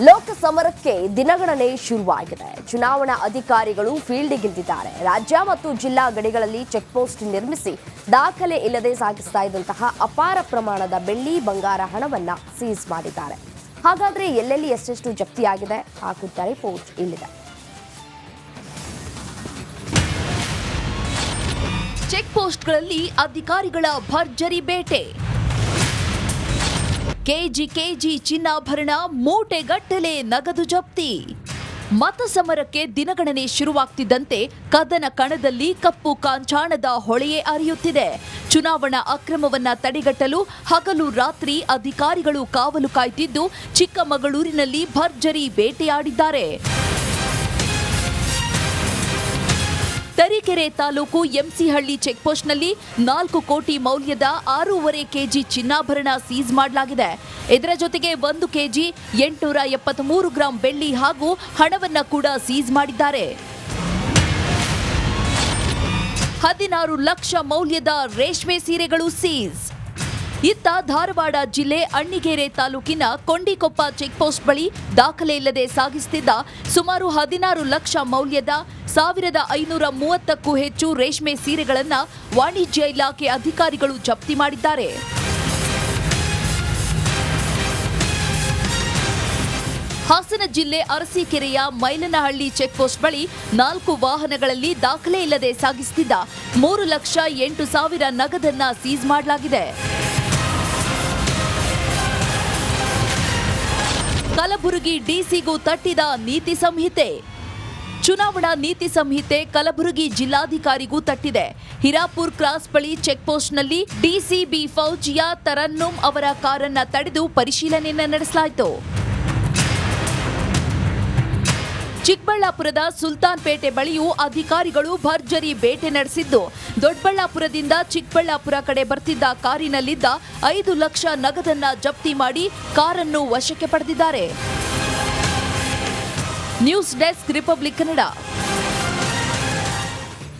ಲೋಕ ಸಮರಕ್ಕೆ ದಿನಗಣನೆ ಶುರುವಾಗಿದೆ. ಚುನಾವಣಾ ಅಧಿಕಾರಿಗಳು ಫೀಲ್ಡ್ಗಿಳಿದಿದ್ದಾರೆ. ರಾಜ್ಯ ಮತ್ತು ಜಿಲ್ಲಾ ಗಡಿಗಳಲ್ಲಿ ಚೆಕ್ ಪೋಸ್ಟ್ ನಿರ್ಮಿಸಿ ದಾಖಲೆ ಇಲ್ಲದೆ ಸಾಗಿಸ್ತಾ ಇದ್ದಂತಹ ಅಪಾರ ಪ್ರಮಾಣದ ಬೆಳ್ಳಿ ಬಂಗಾರ ಹಣವನ್ನ ಸೀಸ್ ಮಾಡಿದ್ದಾರೆ. ಹಾಗಾದ್ರೆ ಎಲ್ಲೆಲ್ಲಿ ಎಷ್ಟೆಷ್ಟು ಜಪ್ತಿಯಾಗಿದೆ ಆ ಕುರಿತ ರಿಪೋರ್ಟ್ ಇಲ್ಲಿದೆ. ಚೆಕ್ ಪೋಸ್ಟ್ಗಳಲ್ಲಿ ಅಧಿಕಾರಿಗಳ ಭರ್ಜರಿ ಬೇಟೆ. ಕೆಜಿ ಚಿನ್ನಾಭರಣ, ಮೂಟೆಗಟ್ಟಲೆ ನಗದು ಜಪ್ತಿ. ಮತ ಸಮರಕ್ಕೆ ದಿನಗಣನೆ ಶುರುವಾಗ್ತಿದ್ದಂತೆ ಕದನ ಕಣದಲ್ಲಿ ಕಪ್ಪು ಕಾಂಚಾಣದ ಹೊಳೆಯೇ ಹರಿಯುತ್ತಿದೆ. ಚುನಾವಣಾ ಅಕ್ರಮವನ್ನ ತಡೆಗಟ್ಟಲು ಹಗಲು ರಾತ್ರಿ ಅಧಿಕಾರಿಗಳು ಕಾವಲು ಕಾಯ್ತಿದ್ದು ಚಿಕ್ಕಮಗಳೂರಿನಲ್ಲಿ ಭರ್ಜರಿ ಬೇಟೆಯಾಡಿದ್ದಾರೆ. ತರೀಕೆರೆ ತಾಲೂಕು ಎಂಸಿಹಳ್ಳಿ ಚೆಕ್ಪೋಸ್ಟ್ನಲ್ಲಿ 4 ಕೋಟಿ ಮೌಲ್ಯದ 6.5 ಕೆಜಿ ಚಿನ್ನಾಭರಣ ಸೀಸ್ ಮಾಡಲಾಗಿದೆ. ಇದರ ಜೊತೆಗೆ 1 ಕೆಜಿ 873 ಗ್ರಾಂ ಬೆಳ್ಳಿ ಹಾಗೂ ಹಣವನ್ನ ಕೂಡ ಸೀಸ್ ಮಾಡಿದ್ದಾರೆ. 16 ಲಕ್ಷ ಮೌಲ್ಯದ ರೇಷ್ಮೆ ಸೀರೆಗಳು ಸೀಸ್. ಇತ್ತ ಧಾರವಾಡ ಜಿಲ್ಲೆ ಅಣ್ಣಿಗೇರಿ ತಾಲೂಕಿನ ಕೊಂಡಿಕೊಪ್ಪ ಚೆಕ್ಪೋಸ್ಟ್ ಬಳಿ ದಾಖಲೆ ಇಲ್ಲದೆ ಸಾಗಿಸುತ್ತಿದ್ದ ಸುಮಾರು 16 ಲಕ್ಷ ಮೌಲ್ಯದ 1530ಕ್ಕೂ ಹೆಚ್ಚು ರೇಷ್ಮೆ ಸೀರೆಗಳನ್ನು ವಾಣಿಜ್ಯ ಇಲಾಖೆ ಅಧಿಕಾರಿಗಳು ಜಪ್ತಿ ಮಾಡಿದ್ದಾರೆ. ಹಾಸನ ಜಿಲ್ಲೆ ಅರಸೀಕೆರೆಯ ಮೈಲನಹಳ್ಳಿ ಚೆಕ್ಪೋಸ್ಟ್ ಬಳಿ 4 ವಾಹನಗಳಲ್ಲಿ ದಾಖಲೆ ಇಲ್ಲದೆ ಸಾಗಿಸುತ್ತಿದ್ದ 3,08,000 ನಗದನ್ನ ಸೀಸ್ ಮಾಡಲಾಗಿದೆ. ಕಲಬುರಗಿ ಡಿಸಿಗೂ ತಟ್ಟಿದ ನೀತಿ ಸಂಹಿತೆ. ಚುನಾವಣಾ ನೀತಿ ಸಂಹಿತೆ ಕಲಬುರಗಿ ಜಿಲ್ಲಾಧಿಕಾರಿಗೂ ತಟ್ಟಿದೆ. ಹಿರಾಪುರ್ ಕ್ರಾಸ್ ಬಳಿ ಚೆಕ್ಪೋಸ್ಟ್ನಲ್ಲಿ ಡಿಸಿಬಿ ಫೌಜಿಯಾ ತರನ್ನುಮ್ ಅವರ ಕಾರನ್ನ ತಡೆದು ಪರಿಶೀಲನೆಯನ್ನು ನಡೆಸಲಾಯಿತು. ಚಿಕ್ಕಬಳ್ಳಾಪುರದ ಸುಲ್ತಾನ್ಪೇಟೆ ಬಳಿಯೂ ಅಧಿಕಾರಿಗಳು ಭರ್ಜರಿ ಬೇಟೆ ನಡೆಸಿದ್ದು, ದೊಡ್ಡಬಳ್ಳಾಪುರದಿಂದ ಚಿಕ್ಕಬಳ್ಳಾಪುರ ಕಡೆ ಬರ್ತಿದ್ದ ಕಾರಿನಲ್ಲಿದ್ದ 5 ಲಕ್ಷ ನಗದನ್ನ ಜಪ್ತಿ ಮಾಡಿ ಕಾರನ್ನು ವಶಕ್ಕೆ ಪಡೆದಿದ್ದಾರೆ. News desk, republic Kannada.